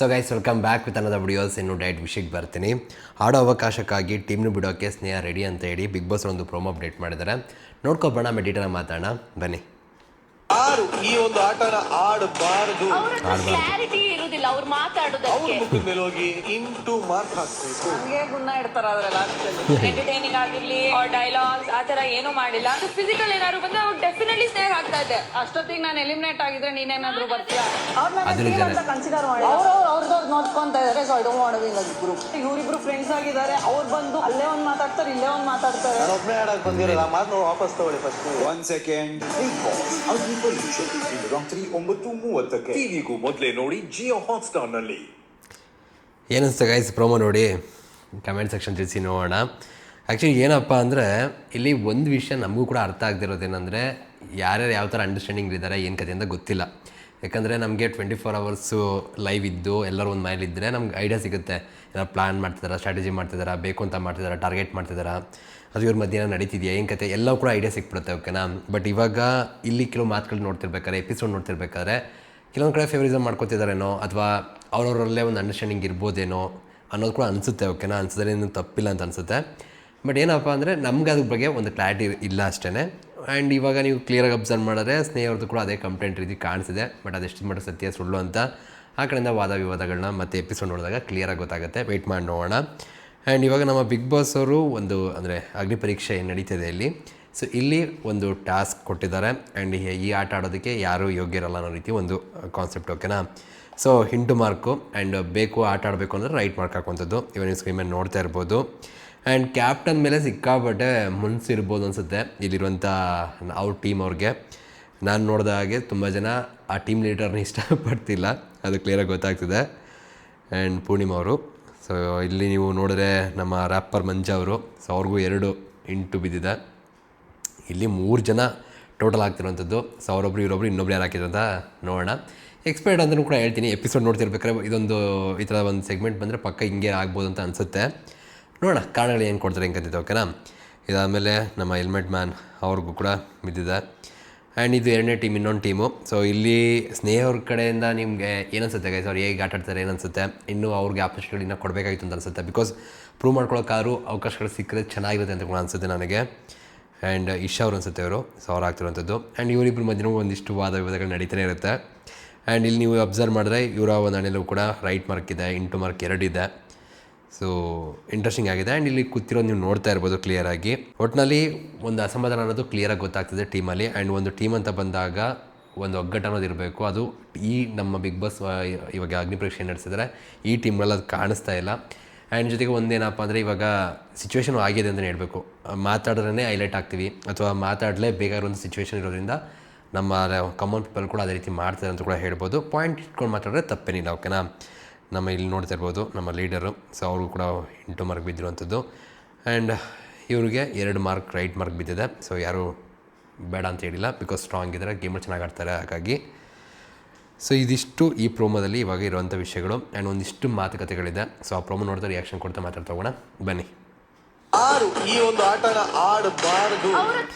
So guys welcome back with ಅನ್ನೋದ videos. ಇನ್ನು direct ವಿಷಯಕ್ಕೆ ಬರ್ತೀನಿ. ಆಡೋ ಅವಕಾಶಕ್ಕಾಗಿ ಟೀಮ್ನ ಬಿಡೋಕ್ಕೆ ಸ್ನೇಹ ರೆಡಿ ಅಂತ ಹೇಳಿ ಬಿಗ್ ಬಾಸ್ ಒಂದು ಪ್ರೋಮೋ ಅಪ್ಡೇಟ್ ಮಾಡಿದ್ದಾರೆ. ನೋಡ್ಕೊಬೋಣ, ಮೆಡಿಟೇನ ಮಾತಾಡೋಣ ಬನ್ನಿ. ಯಾರು ಈ ಒಂದು ಆಟನ ಆಡಬಾರದು, ಕ್ಲಾರಿಟಿ ಇರುವುದಿಲ್ಲ ಅವ್ರು ಮಾತಾಡೋದಕ್ಕೆ. ಅವ್ರ ಮುಖದ ಮೇಲೆ ಹೋಗಿ ಇಂಟು ಮಾರ್ಕ್ ಹಾಕ್ಬೇಕು. ಹಂಗೆ ಗುಣ ಇಡ್ತಾರ ಅದ್ರಲ್ಲಿ ಎಂಟರ್ಟೈನಿಂಗ್ ಆಗಿರ್ಲಿ ಡೈಲಾಗ್ಸ್ ಆ ತರ ಏನು ಮಾಡಿಲ್ಲ. ಫಿಸಿಕಲ್ ಏನಾದ್ರು ಬಂದ್ರೆ ಅವ್ರು ಡೆಫಿನೆಟ್ಲಿ ಸ್ನೇಹ ಆಗ್ತಾ ಇದೆ. ಅಷ್ಟೊತ್ತಿಗೆ ನಾನು ಎಲಿಮಿನೇಟ್ ಆಗಿದ್ರೆ ನೀನೇನಾದ್ರು ಬರ್ತೀಯಾ? ಕನ್ಸಿಡರ್ ಮಾಡಿ ಅವ್ರವ್ರದ್ದು ನೋಡ್ಕೊಂತ ಇದಾರೆ. So I don't want to be in the group. ಇವರಿಬ್ರು ಫ್ರೆಂಡ್ಸ್ ಆಗಿದ್ದಾರೆ. ಅವ್ರು ಬಂದು ಅಲ್ಲೇ ಒಂದ್ ಮಾತಾಡ್ತಾರೆ, ಇಲ್ಲೇ ಒಂದ್ ಮಾತಾಡ್ತಾರೆ. ನಾನು ಒಬ್ಬನೇ ಆಡಕ್ ಬಂದಿರಲ್ಲ, ಮಾತು ವಾಪಸ್ ತಗೊಳ್ಳಿ ಫಸ್ಟ್. 1 ಸೆಕೆಂಡ್. ರಾತ್ರಿ 9:30 ಟಿವಿಗೂ ಮೊದಲೇ ನೋಡಿ ಜಿಯೋ ಹಾಟ್ಸ್ಟಾರ್ ನಲ್ಲಿ. ಏನಿಸ್ತು ಗೈಸ್ ಪ್ರೋಮೋ ನೋಡಿ? ಕಮೆಂಟ್ ಸೆಕ್ಷನ್ ತಿಳಿಸಿ ನೋಡೋಣ. ಆ್ಯಕ್ಚುಲಿ ಏನಪ್ಪ ಅಂದರೆ ಇಲ್ಲಿ ಒಂದು ವಿಷಯ ನಮಗೂ ಕೂಡ ಅರ್ಥ ಆಗದಿರೋದೇನೆಂದರೆ ಯಾರ್ಯಾರು ಯಾವ ಥರ ಅಂಡರ್ಸ್ಟ್ಯಾಂಡಿಂಗ್ ಇದ್ದಾರೆ ಏನು ಕತೆ ಅಂತ ಗೊತ್ತಿಲ್ಲ. ಯಾಕಂದರೆ ನಮಗೆ 24 ಅವರ್ಸು ಲೈವ್ ಇದ್ದು ಎಲ್ಲರೂ ಒಂದು ಮೈಲಿದ್ದರೆ ನಮ್ಗೆ ಐಡಿಯಾ ಸಿಗುತ್ತೆ. ಏನೋ ಪ್ಲ್ಯಾನ್ ಮಾಡ್ತಿದ್ದಾರೆ, ಸ್ಟ್ರಾಟಜಿ ಮಾಡ್ತಿದ್ದಾರೆ, ಬೇಕು ಅಂತ ಮಾಡ್ತಿದ್ದಾರೆ, ಟಾರ್ಗೆಟ್ ಮಾಡ್ತಿದ್ದಾರೆ, ಅದು ಇವ್ರ ಮಧ್ಯೆ ನಡೀತಿದೆಯಾ ಏನು ಕತೆ ಎಲ್ಲವೂ ಕೂಡ ಐಡಿಯಾ ಸಿಕ್ಬಿಡುತ್ತೆ. ಓಕೆನಾ? ಬಟ್ ಇವಾಗ ಇಲ್ಲಿ ಕೆಲವು ಮಾತುಗಳು ನೋಡ್ತಿರ್ಬೇಕಾದ್ರೆ, ಎಪಿಸೋಡ್ ನೋಡ್ತಿರ್ಬೇಕಾದ್ರೆ ಕೆಲವೊಂದು ಕಡೆ ಫೇವರಿಸಮ್ ಮಾಡ್ಕೊತಿದ್ದಾರೇನೋ ಅಥವಾ ಅವ್ರವರಲ್ಲೇ ಒಂದು ಅಂಡರ್ಸ್ಟ್ಯಾಂಡಿಂಗ್ ಇರ್ಬೋದೇನೋ ಅನ್ನೋದು ಕೂಡ ಅನಿಸುತ್ತೆ. ಓಕೆನಾ? ಅನ್ಸಿದ್ರೆ ಏನು ತಪ್ಪಿಲ್ಲ ಅಂತ ಅನಿಸುತ್ತೆ. ಬಟ್ ಏನಪ್ಪ ಅಂದರೆ ನಮ್ಗೆ ಅದ್ರ ಬಗ್ಗೆ ಒಂದು ಕ್ಲಾರಿಟಿ ಇಲ್ಲ ಅಷ್ಟೇ. ಆ್ಯಂಡ್ ಇವಾಗ ನೀವು ಕ್ಲಿಯರಾಗಿ ಅಬ್ಸರ್ವ್ ಮಾಡಿದ್ರೆ ಸ್ನೇಹಿತರದ್ದು ಕೂಡ ಅದೇ ಕಂಪ್ಲೇಂಟ್ ರೀತಿ ಕಾಣಿಸಿದೆ. ಬಟ್ ಅದೆಷ್ಟು ಮಟ್ಟ ಸತ್ಯ ಸುಳ್ಳು ಅಂತ ಆ ಕಡೆಯಿಂದ ವಾದ ವಿವಾದಗಳನ್ನ ಮತ್ತು ಎಪಿಸೋಡ್ ನೋಡಿದಾಗ ಕ್ಲಿಯರಾಗಿ ಗೊತ್ತಾಗುತ್ತೆ. ವೆಯ್ಟ್ ಮಾಡಿ ನೋಡೋಣ. ಆ್ಯಂಡ್ ಇವಾಗ ನಮ್ಮ ಬಿಗ್ ಬಾಸ್ ಅವರು ಒಂದು ಅಂದರೆ ಅಗ್ನಿ ಪರೀಕ್ಷೆ ಏನು ನಡೀತಿದೆ ಇಲ್ಲಿ. ಸೊ ಇಲ್ಲಿ ಒಂದು ಟಾಸ್ಕ್ ಕೊಟ್ಟಿದ್ದಾರೆ. ಆ್ಯಂಡ್ ಈ ಆಟ ಆಡೋದಕ್ಕೆ ಯಾರೂ ಯೋಗ್ಯರಲ್ಲ ಅನ್ನೋ ರೀತಿ ಒಂದು ಕಾನ್ಸೆಪ್ಟ್. ಓಕೆನಾ? ಸೊ ಇಂಟು ಮಾರ್ಕು ಆ್ಯಂಡ್ ಬೇಕು ಆಟ ಆಡಬೇಕು ಅಂದರೆ ರೈಟ್ ಮಾರ್ಕ್ ಹಾಕುವಂಥದ್ದು. ಇವಾಗ ನೀವು ಸ್ಕ್ರೀನ್ ಮೇಲೆ ನೋಡ್ತಾ ಇರ್ಬೋದು. ಆ್ಯಂಡ್ ಕ್ಯಾಪ್ಟನ್ ಮೇಲೆ ಸಿಕ್ಕಾಪಟ್ಟೆ ಮುನ್ಸಿರ್ಬೋದು ಅನಿಸುತ್ತೆ ಇಲ್ಲಿರುವಂಥ ಅವ್ರ ಟೀಮ್ ಅವ್ರಿಗೆ. ನಾನು ನೋಡಿದ ಹಾಗೆ ತುಂಬ ಜನ ಆ ಟೀಮ್ ಲೀಡರ್ನ ಇಷ್ಟಪಡ್ತಿಲ್ಲ, ಅದು ಕ್ಲಿಯರಾಗಿ ಗೊತ್ತಾಗ್ತಿದೆ. ಆ್ಯಂಡ್ ಪೂರ್ಣಿಮಾ ಅವರು. ಸೊ ಇಲ್ಲಿ ನೀವು ನೋಡಿದ್ರೆ ನಮ್ಮ ರ್ಯಾಪರ್ ಮಂಜು ಅವರು. ಸೊ ಅವ್ರಿಗೂ 2 ಇಂಟು ಬಿದ್ದಿದೆ. ಇಲ್ಲಿ 3 ಜನ ಟೋಟಲ್ ಆಗ್ತಿರೋವಂಥದ್ದು. ಸೊ ಅವರೊಬ್ರು ಇವರೊಬ್ರು ಇನ್ನೊಬ್ರು ಯಾರು ಹಾಕಿದ್ರು ಅಂತ ನೋಡೋಣ. ಎಕ್ಸ್ಪೈರ್ಡ್ ಅಂತಲೂ ಕೂಡ ಹೇಳ್ತೀನಿ. ಎಪಿಸೋಡ್ ನೋಡ್ತಿರ್ಬೇಕಾದ್ರೆ ಇದೊಂದು ಈ ಥರ ಒಂದು ಸೆಗ್ಮೆಂಟ್ ಬಂದರೆ ಪಕ್ಕ ಹಿಂಗೆ ಆಗ್ಬೋದು ಅಂತ ಅನಿಸುತ್ತೆ. ನೋಡೋಣ ಕಾರಣಗಳು ಏನು ಕೊಡ್ತಾರೆ ಹೆಂಗಂತಿದೆ. ಓಕೆನಾ? ಇದಾದಮೇಲೆ ನಮ್ಮ ಹೆಲ್ಮೆಟ್ ಮ್ಯಾನ್ ಅವ್ರಿಗೂ ಕೂಡ ಬಿದ್ದಿದೆ. ಆ್ಯಂಡ್ ಇದು 2ನೇ ಟೀಮ್, ಇನ್ನೊಂದು ಟೀಮು. ಸೊ ಇಲ್ಲಿ ಸ್ನೇಹ ಅವ್ರ ಕಡೆಯಿಂದ ನಿಮಗೆ ಏನನ್ಸುತ್ತೆ ಗೈಸ್? ಅವ್ರು ಹೇಗೆ ಆಟ ಆಡ್ತಾರೆ ಏನನ್ಸುತ್ತೆ? ಇನ್ನೂ ಅವ್ರಿಗೆ ಆಪರ್ಚುನಿಟಿ ಇನ್ನೂ ಕೊಡಬೇಕಾಗಿತ್ತು ಅಂತ ಅನಿಸುತ್ತೆ. ಬಿಕಾಸ್ ಪ್ರೂವ್ ಮಾಡ್ಕೊಳ್ಳೋಕ್ಕಾದ್ರೂ ಅವಕಾಶಗಳು ಸಿಕ್ಕರೆ ಚೆನ್ನಾಗಿರುತ್ತೆ ಅಂತ ಕೂಡ ಅನಿಸುತ್ತೆ ನನಗೆ. ಆ್ಯಂಡ್ ಇಶಾ ಅವ್ರು ಅನಿಸುತ್ತೆ ಅವರು. ಸೊ ಅವ್ರು ಆಗ್ತಿರುವಂಥದ್ದು. ಆ್ಯಂಡ್ ಇವರಿಬ್ಬರು ಮಧ್ಯೆ ಒಂದಿಷ್ಟು ವಾದ ವಿವಾದಗಳು ನಡೀತಾನೆ ಇರುತ್ತೆ. ಆ್ಯಂಡ್ ಇಲ್ಲಿ ನೀವು ಅಬ್ಸರ್ವ್ ಮಾಡಿದ್ರೆ ಇವರ ಒಂದು ಹಣೆಯಲ್ಲೂ ಕೂಡ ರೈಟ್ ಮಾರ್ಕ್ ಇದೆ, ಇಂಟು ಮಾರ್ಕ್ 2 ಇದೆ. ಸೊ ಇಂಟ್ರೆಸ್ಟಿಂಗ್ ಆಗಿದೆ. ಆ್ಯಂಡ್ ಇಲ್ಲಿ ಕೂತಿರೋದು ನೀವು ನೋಡ್ತಾ ಇರ್ಬೋದು ಕ್ಲಿಯರಾಗಿ. ಒಟ್ಟಿನಲ್ಲಿ ಒಂದು ಅಸಮಾಧಾನ ಅನ್ನೋದು ಕ್ಲಿಯರಾಗಿ ಗೊತ್ತಾಗ್ತಿದೆ ಟೀಮಲ್ಲಿ. ಆ್ಯಂಡ್ ಒಂದು ಟೀಮ್ ಅಂತ ಬಂದಾಗ ಒಂದು ಒಗ್ಗಟ್ಟು ಅನ್ನೋದು ಇರಬೇಕು. ಅದು ಈ ನಮ್ಮ ಬಿಗ್ ಬಾಸ್ ಇವಾಗ ಅಗ್ನಿ ಪರೀಕ್ಷೆ ನಡೆಸಿದರೆ ಈ ಟೀಮ್ಗಳಲ್ಲಿ ಅದು ಕಾಣಿಸ್ತಾ ಇಲ್ಲ. ಆ್ಯಂಡ್ ಜೊತೆಗೆ ಒಂದೇನಪ್ಪ ಅಂದರೆ ಇವಾಗ ಸಿಚುವೇಶನ್ ಆಗಿದೆ ಅಂತಲೇ ಹೇಳಬೇಕು. ಮಾತಾಡಿದ್ರೇ ಹೈಲೈಟ್ ಆಗ್ತೀವಿ ಅಥವಾ ಮಾತಾಡಲೇ ಬೇಕಾಗಿರುವಂಥ ಸಿಚುವೇಶನ್ ಇರೋದ್ರಿಂದ ನಮ್ಮ ಕಾಮನ್ ಪೀಪಲ್ ಕೂಡ ಅದೇ ರೀತಿ ಮಾಡ್ತಾರೆ ಅಂತ ಕೂಡ ಹೇಳ್ಬೋದು. ಪಾಯಿಂಟ್ ಇಟ್ಕೊಂಡು ಮಾತಾಡಿದ್ರೆ ತಪ್ಪೇನಿಲ್ಲ. ಓಕೆನಾ? ನಮ್ಮ ಇಲ್ಲಿ ನೋಡ್ತಾ ಇರ್ಬೋದು ನಮ್ಮ ಲೀಡರು. ಸೊ ಅವ್ರಿಗೂ ಕೂಡ ಇಂಟು ಮಾರ್ಕ್ ಬಿದ್ದಿರುವಂಥದ್ದು. ಆ್ಯಂಡ್ ಇವ್ರಿಗೆ 2 ಮಾರ್ಕ್ ರೈಟ್ ಮಾರ್ಕ್ ಬಿದ್ದಿದೆ. ಸೊ ಯಾರೂ ಬೇಡ ಅಂತ ಹೇಳಿಲ್ಲ, ಬಿಕಾಸ್ ಸ್ಟ್ರಾಂಗ್ ಇದ್ದಾರೆ, ಗೇಮಲ್ಲಿ ಚೆನ್ನಾಗಿ ಆಡ್ತಾರೆ. ಹಾಗಾಗಿ ಸೊ ಇದಿಷ್ಟು ಈ ಪ್ರೋಮೋದಲ್ಲಿ ಇವಾಗ ಇರುವಂಥ ವಿಷಯಗಳು. ಆ್ಯಂಡ್ ಒಂದಿಷ್ಟು ಮಾತುಕತೆಗಳಿದೆ. ಸೊ ಆ ಪ್ರೋಮೋ ನೋಡ್ತಾ ರಿಯಾಕ್ಷನ್ ಕೊಡ್ತಾ ಮಾತಾಡ್ತಾ ಹೋಗೋಣ ಬನ್ನಿ. ಯಾರು ಈ ಒಂದು ಆಟನ ಆಡಬಾರದು.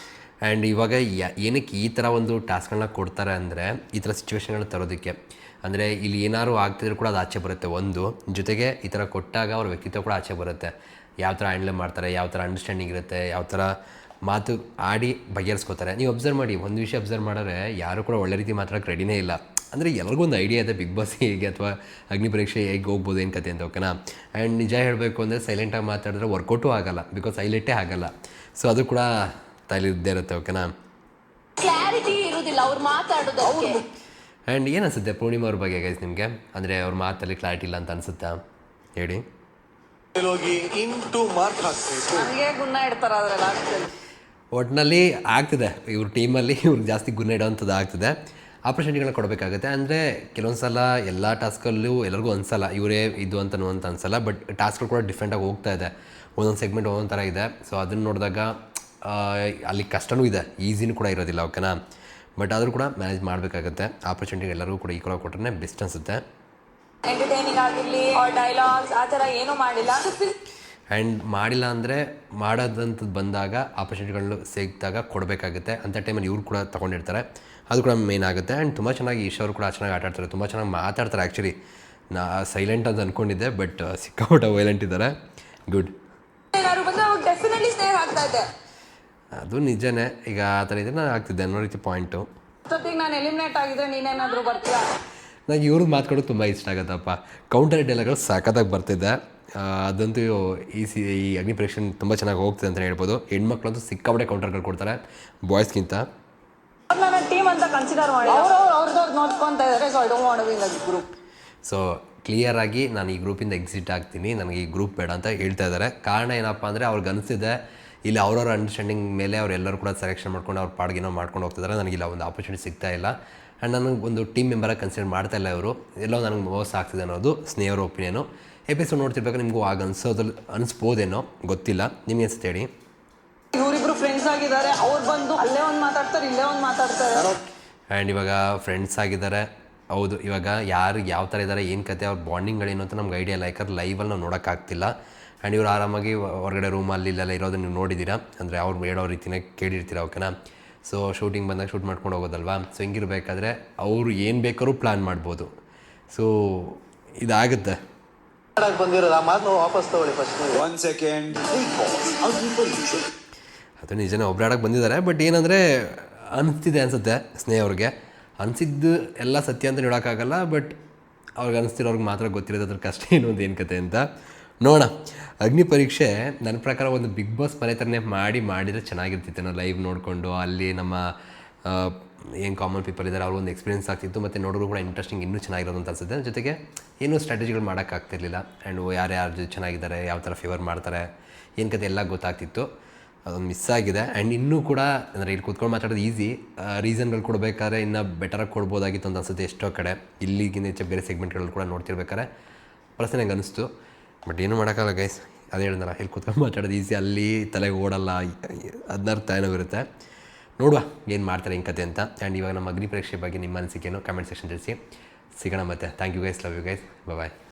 ಆ್ಯಂಡ್ ಇವಾಗ ಏನಕ್ಕೆ ಈ ಥರ ಒಂದು ಟಾಸ್ಕ್ಗಳನ್ನ ಕೊಡ್ತಾರೆ ಅಂದರೆ ಈ ಥರ ಸಿಚುವೇಶನ್ಗಳನ್ನ ತರೋದಕ್ಕೆ. ಅಂದರೆ ಇಲ್ಲಿ ಏನಾದ್ರು ಆಗ್ತಿದ್ರು ಕೂಡ ಅದು ಆಚೆ ಬರುತ್ತೆ. ಒಂದು ಜೊತೆಗೆ ಈ ಥರ ಕೊಟ್ಟಾಗ ಅವ್ರ ವ್ಯಕ್ತಿತ್ವ ಕೂಡ ಆಚೆ ಬರುತ್ತೆ. ಯಾವ ಥರ ಹ್ಯಾಂಡಲ್ ಮಾಡ್ತಾರೆ, ಯಾವ ಥರ ಅಂಡರ್ಸ್ಟ್ಯಾಂಡಿಂಗ್ ಇರುತ್ತೆ, ಯಾವ ಥರ ಮಾತು ಆಡಿ ಬಗೆಹರಿಸ್ಕೋತಾರೆ. ನೀವು ಅಬ್ಸರ್ವ್ ಮಾಡಿ, ಒಂದು ವಿಷಯ ಅಬ್ಸರ್ವ್ ಮಾಡಿದ್ರೆ ಯಾರು ಕೂಡ ಒಳ್ಳೆ ರೀತಿ ಮಾತಾಡೋಕ್ಕೆ ರೆಡಿನೇ ಇಲ್ಲ. ಅಂದರೆ ಎಲ್ಲರಿಗೂ ಒಂದು ಐಡಿಯಾ ಇದೆ ಬಿಗ್ ಬಾಸ್ ಹೇಗೆ ಅಥವಾ ಅಗ್ನಿ ಪರೀಕ್ಷೆ ಹೇಗೆ ಹೋಗ್ಬೋದು ಏನು ಕತೆ ಅಂತ. ಓಕೆನಾ? ಆ್ಯಂಡ್ ನಿಜ ಹೇಳಬೇಕು ಅಂದರೆ ಸೈಲೆಂಟಾಗಿ ಮಾತಾಡಿದ್ರೆ ವರ್ಕೌಟು ಆಗೋಲ್ಲ, ಬಿಕಾಸ್ ಹೈಲೈಟೇ ಆಗೋಲ್ಲ. ಸೊ ಅದು ಕೂಡ ತಲೆಯಿದ್ದೇ ಇರುತ್ತೆ. ಓಕೆನಾ? ಕ್ಲಾರಿಟಿ ಇರುವುದಿಲ್ಲ ಅವ್ರು ಮಾತಾಡೋದಕ್ಕೆ. ಆ್ಯಂಡ್ ಏನು ಅನಿಸುತ್ತೆ ಪೂರ್ಣಿಮಾ ಅವ್ರ ಬಗ್ಗೆ ಗೈಸ್ ನಿಮಗೆ? ಅಂದರೆ ಅವ್ರ ಮಾತಲ್ಲಿ ಕ್ಲಾರಿಟಿ ಇಲ್ಲ ಅಂತ ಅನಿಸುತ್ತಾ ಹೇಳಿ? ಹೋಗಿ ಇಂಟು ಮಾರ್ಕ್ ಹಾಕ್ಬೇಕು. ಹಂಗೆ ಗುಣ ಇಡ್ತಾರ ಅದ್ರಲ್ಲಿ ಒಟ್ಟಿನಲ್ಲಿ ಆಗ್ತಿದೆ ಇವ್ರ ಟೀಮಲ್ಲಿ ಇವ್ರಿಗೆ ಜಾಸ್ತಿ ಗುಣ ಇಡೋವಂಥದ್ದು ಆಗ್ತಿದೆ. ಆಪರ್ಚುನಿಟಿಗಳನ್ನ ಕೊಡಬೇಕಾಗುತ್ತೆ. ಅಂದರೆ ಕೆಲವೊಂದು ಸಲ ಎಲ್ಲ ಟಾಸ್ಕಲ್ಲೂ ಎಲ್ಲರಿಗೂ ಅನಿಸಲ್ಲ ಇವರೇ ಇದು ಅಂತನೂ ಅಂತ ಅನಿಸಲ್ಲ. ಬಟ್ ಟಾಸ್ಕ್ಗಳು ಕೂಡ ಡಿಫ್ರೆಂಟಾಗಿ ಹೋಗ್ತಾ ಇದೆ. ಒಂದೊಂದು ಸೆಗ್ಮೆಂಟ್ ಒಂದೊಂದು ಥರ ಇದೆ. ಸೊ ಅದನ್ನು ನೋಡಿದಾಗ ಅಲ್ಲಿ ಕಷ್ಟವೂ ಇದೆ, ಈಸಿನೂ ಕೂಡ ಇರೋದಿಲ್ಲ. ಓಕೆನಾ? ಬಟ್ ಆದರೂ ಕೂಡ ಮ್ಯಾನೇಜ್ ಮಾಡಬೇಕಾಗುತ್ತೆ. ಆಪರ್ಚುನಿಟಿ ಎಲ್ಲರಿಗೂ ಕೂಡ ಈಕ್ವಲ್ ಕೊಟ್ಟರೆ ಬೆಸ್ಟ್ ಅನಿಸುತ್ತೆ. ಎಂಟರ್ಟೈನಿಂಗ್ ಆಗಿರಲಿ ಡೈಲಾಗ್ಸ್ ಆ ಥರ ಏನೂ ಮಾಡಿಲ್ಲ. ಆ್ಯಂಡ್ ಮಾಡಿಲ್ಲ ಅಂದರೆ ಮಾಡೋದಂಥದ್ದು ಬಂದಾಗ ಆಪರ್ಚುನಿಟಿಗಳನ್ನ ಸಿಕ್ಕಿದಾಗ ಕೊಡಬೇಕಾಗುತ್ತೆ. ಅಂಥ ಟೈಮಲ್ಲಿ ಇವ್ರು ಕೂಡ ತೊಗೊಂಡಿರ್ತಾರೆ, ಅದು ಕೂಡ ಮೇನ್ ಆಗುತ್ತೆ. ಆ್ಯಂಡ್ ತುಂಬ ಚೆನ್ನಾಗಿ ಈಶಾ ಅವರು ಕೂಡ ಚೆನ್ನಾಗಿ ಆಟ ಆಡ್ತಾರೆ, ತುಂಬ ಚೆನ್ನಾಗಿ ಮಾತಾಡ್ತಾರೆ. ಆ್ಯಕ್ಚುಲಿ ನಾ ಸೈಲೆಂಟ್ ಅಂತ ಅಂದ್ಕೊಂಡಿದ್ದೆ, ಬಟ್ ಸಿಕ್ಕಾಪಟ್ಟೆ ವೈಲೆಂಟ್ ಇದ್ದಾರೆ. ಗುಡ್. ಏನಾದ್ರು ಬಂದ್ರೆ ಅವ್ರು ಡೆಫಿನೆಟ್ಲಿ ಸ್ನೇಹ ಆಗ್ತಾ ಇದೆ. ಅದು ನಿಜನೇ. ಈಗ ಆ ಥರ ಇದ್ರೆ ನಾನು ಆಗ್ತಿದ್ದೆ ಅನ್ನೋ ರೀತಿ ಪಾಯಿಂಟು. ಅಷ್ಟೊತ್ತಿಗೆ ನಾನು ಎಲಿಮಿನೇಟ್ ಆಗಿದ್ರೆ ನೀನೇನಾದರೂ ಬರ್ತೀಯಾ? ನನಗೆ ಇವ್ರಿಗೆ ಮಾತುಕೊಡೋದು ತುಂಬ ಇಷ್ಟ ಆಗುತ್ತಪ್ಪ. ಕೌಂಟರ್ ಡೈಲಾಗ್ಗಳು ಸಾಕತ್ತಾಗಿ ಬರ್ತಿದ್ದೆ. ಅದಂತೂ ಈ ಅಗ್ನಿ ಪರೀಕ್ಷೆ ತುಂಬ ಚೆನ್ನಾಗಿ ಹೋಗ್ತಿದೆ ಅಂತ ಹೇಳ್ಬೋದು. ಹೆಣ್ಮಕ್ಳಂತೂ ಸಿಕ್ಕಾಪಟ್ಟೆ ಕೌಂಟರ್ಗಳು ಕೊಡ್ತಾರೆ ಬಾಯ್ಸ್ಗಿಂತ. ನನ್ನ ಟೀಮ್ ಅಂತ ಕನ್ಸಿಡರ್ ಮಾಡಿ ಅವ್ರದ್ದು ನೋಡ್ಕೊಂತ ಇದ್ದಾರೆ. So I don't want to be in that group. So ಕ್ಲಿಯರಾಗಿ ನಾನು ಈ ಗ್ರೂಪಿಂದ ಎಕ್ಸಿಟ್ ಆಗ್ತೀನಿ, ನನಗೆ ಈ ಗ್ರೂಪ್ ಬೇಡ ಅಂತ ಹೇಳ್ತಾ ಇದ್ದಾರೆ. ಕಾರಣ ಏನಪ್ಪ ಅಂದರೆ ಅವ್ರಿಗೆ ಅನಿಸಿದೆ ಇಲ್ಲಿ ಅವ್ರವ್ರ ಅಂಡರ್ಸ್ಟ್ಯಾಂಡಿಂಗ್ ಮೇಲೆ ಅವರೆಲ್ಲರೂ ಕೂಡ ಸೆಲೆಕ್ಷನ್ ಮಾಡ್ಕೊಂಡು ಅವ್ರ ಪಾಡ್ಗೇನೋ ಮಾಡ್ಕೊಂಡು ಹೋಗ್ತಿದ್ದಾರೆ. ನನಗಿಲ್ಲ ಒಂದು ಆಪರ್ಚುನಿಟಿ ಸಿಗ್ತಾ ಇಲ್ಲ ಆ್ಯಂಡ್ ನನಗೆ ಒಂದು ಟೀಮ್ ಮೆಂಬರಾಗಿ ಕನ್ಸಿಡರ್ ಮಾಡ್ತಾ ಇಲ್ಲ ಇವರು. ಎಲ್ಲೋ ನನಗೆ ಮೋಸ ಆಗ್ತಿದೆ ಅನ್ನೋದು ಸ್ನೇಹರ ಒಪಿನಿಯನು. ಎಪಿಸೋಡ್ ನೋಡ್ತಿರ್ಬೇಕು ನಿಮಗೂ ಆಗ ಅನಿಸ್ಬೋದೇನೋ, ಗೊತ್ತಿಲ್ಲ. ನಿಮಗೆ ಅನ್ಸುತ್ತೆ ಹೇಳಿ. ಇವರಿಬ್ರು ಫ್ರೆಂಡ್ಸ್ ಆಗಿದ್ದಾರೆ, ಅವ್ರು ಬಂದು ಅಲ್ಲೇ ಒಂದು ಮಾತಾಡ್ತಾರೆ, ಇಲ್ಲೇ ಒಂದು ಮಾತಾಡ್ತಾರೆ. ಆ್ಯಂಡ್ ಇವಾಗ ಫ್ರೆಂಡ್ಸ್ ಆಗಿದ್ದಾರೆ. ಹೌದು, ಇವಾಗ ಯಾರು ಯಾವ ಥರ ಇದ್ದಾರೆ, ಏನು ಕತೆ, ಅವ್ರ ಬಾಂಡಿಂಗ್ಗಳೇನು ಅಂತ ನಮ್ಗೆ ಐಡಿಯಾ ಇಲ್ಲ. ಯಾಕಂದ್ರೆ ಲೈವಲ್ಲಿ ನಾವು ನೋಡೋಕ್ಕಾಗ್ತಿಲ್ಲ. ಆ್ಯಂಡ್ ಇವರು ಆರಾಮಾಗಿ ಹೊರಗಡೆ ರೂಮಲ್ಲಿ ಇಲ್ಲೆಲ್ಲ ಇರೋದು ನೀವು ನೋಡಿದ್ದೀರಾ. ಅಂದರೆ ಅವ್ರು ಹೇಳೋ ರೀತಿನೇ ಕೇಳಿರ್ತೀರ, ಓಕೆನಾ. ಸೊ ಶೂಟಿಂಗ್ ಬಂದಾಗ ಶೂಟ್ ಮಾಡ್ಕೊಂಡು ಹೋಗೋದಲ್ವಾ. ಸೊ ಹಿಂಗಿರ್ಬೇಕಾದ್ರೆ ಅವರು ಏನು ಬೇಕಾದ್ರೂ ಪ್ಲ್ಯಾನ್ ಮಾಡ್ಬೋದು. ಸೊ ಇದಾಗುತ್ತೆ. ಬಂದಿರೋದು ಆ ಮಾತು ವಾಪಸ್ ತಗೊಳ್ಳಿ ಫಸ್ಟ್. 1 second. Big Boss ಅಗ್ನಿ ಪರೀಕ್ಷೆ. ಅದು ನಿಜನೇ, ಒಬ್ಬರಾಡಕ್ಕೆ ಬಂದಿದ್ದಾರೆ. ಬಟ್ ಏನಂದರೆ ಅನಿಸ್ತಿದೆ ಅನಿಸುತ್ತೆ ಸ್ನೇಹ ಅವ್ರಿಗೆ. ಅನಿಸಿದ್ದು ಎಲ್ಲ ಸತ್ಯ ಅಂತ ನೋಡೋಕ್ಕಾಗಲ್ಲ. ಬಟ್ ಅವ್ರಿಗೆ ಅನಿಸ್ತಿರೋರ್ಗೆ ಮಾತ್ರ ಗೊತ್ತಿರೋದು ಅದ್ರ ಕಷ್ಟ ಏನು ಅಂತ ಏನು ಕತೆ ಅಂತ ನೋಡೋಣ. ಅಗ್ನಿ ಪರೀಕ್ಷೆ ನನ್ನ ಪ್ರಕಾರ ಒಂದು ಬಿಗ್ ಬಾಸ್ ಮನೆ ಥರನೇ ಮಾಡಿದರೆ ಚೆನ್ನಾಗಿರ್ತಿತ್ತು. ನಾವು ಲೈವ್ ನೋಡಿಕೊಂಡು ಅಲ್ಲಿ ನಮ್ಮ ಏನು ಕಾಮನ್ ಪೀಪಲ್ ಇದ್ದಾರೆ ಅವ್ರ ಒಂದು ಎಕ್ಸ್ಪೀರಿಯನ್ಸ್ ಆಗ್ತಿತ್ತು. ಮತ್ತು ನೋಡೋರು ಕೂಡ ಇಂಟ್ರೆಸ್ಟಿಂಗ್ ಇನ್ನೂ ಚೆನ್ನಾಗಿರೋದು ಅಂತ ಅನಿಸುತ್ತೆ. ಜೊತೆಗೆ ಏನೂ ಸ್ಟ್ರಾಟಜಿಗಳು ಮಾಡೋಕ್ಕಾಗ್ತಿರ್ಲಿಲ್ಲ. ಆ್ಯಂಡ್ ಯಾರ್ಯಾರ ಜೊತೆ ಚೆನ್ನಾಗಿದ್ದಾರೆ, ಯಾವ ಥರ ಫೇವರ್ ಮಾಡ್ತಾರೆ, ಏನು ಕತೆ ಎಲ್ಲ ಗೊತ್ತಾಗ್ತಿತ್ತು. ಅದೊಂದು ಮಿಸ್ ಆಗಿದೆ. ಆ್ಯಂಡ್ ಇನ್ನೂ ಕೂಡ ಅಂದರೆ ಇಲ್ಲಿ ಕೂತ್ಕೊಂಡು ಮಾತಾಡೋದು ಈಸಿ, ರೀಸನ್ಗಳು ಕೊಡಬೇಕಾದ್ರೆ ಇನ್ನೂ ಬೆಟರಾಗಿ ಕೊಡ್ಬೋದಾಗಿತ್ತು ಅಂತ ಅನಿಸುತ್ತೆ ಎಷ್ಟೋ ಕಡೆ. ಇಲ್ಲಿಗಿಂತ ಹೆಚ್ಚು ಬೇರೆ ಸೆಗ್ಮೆಂಟ್ಗಳು ಕೂಡ ನೋಡ್ತಿರ್ಬೇಕಾದ್ರೆ ಪರ್ಸನ್ ನಂಗೆ ಅನಿಸ್ತು. ಬಟ್ ಏನೂ ಮಾಡೋಕ್ಕಲ್ಲ ಗೈಸ್. ಅದೇ ಹೇಳಿದ್ನಲ್ಲ, ಇಲ್ಲಿ ಕೂತ್ಕೊಂಡು ಮಾತಾಡೋದು ಈಸಿ, ಅಲ್ಲಿ ತಲೆಗೆ ಓಡಲ್ಲ, ಅದನ್ನರ್ಥ ಏನೋ ಇರುತ್ತೆ. ನೋಡುವ ಏನು ಮಾಡ್ತಾರೆ ಹೆಂಗೆ ಕತೆ ಅಂತ. ಆ್ಯಂಡ್ ಇವಾಗ ನಮ್ಮ ಅಗ್ನಿ ಪರೀಕ್ಷೆ ಬಗ್ಗೆ ನಿಮ್ಮ ಅನಿಸಿಕೆಯನ್ನು ಕಮೆಂಟ್ ಸೆಕ್ಷನ್ ತಿಳಿಸಿ. ಸಿಗೋಣ ಮತ್ತೆ. Thank you guys, love you guys, bye.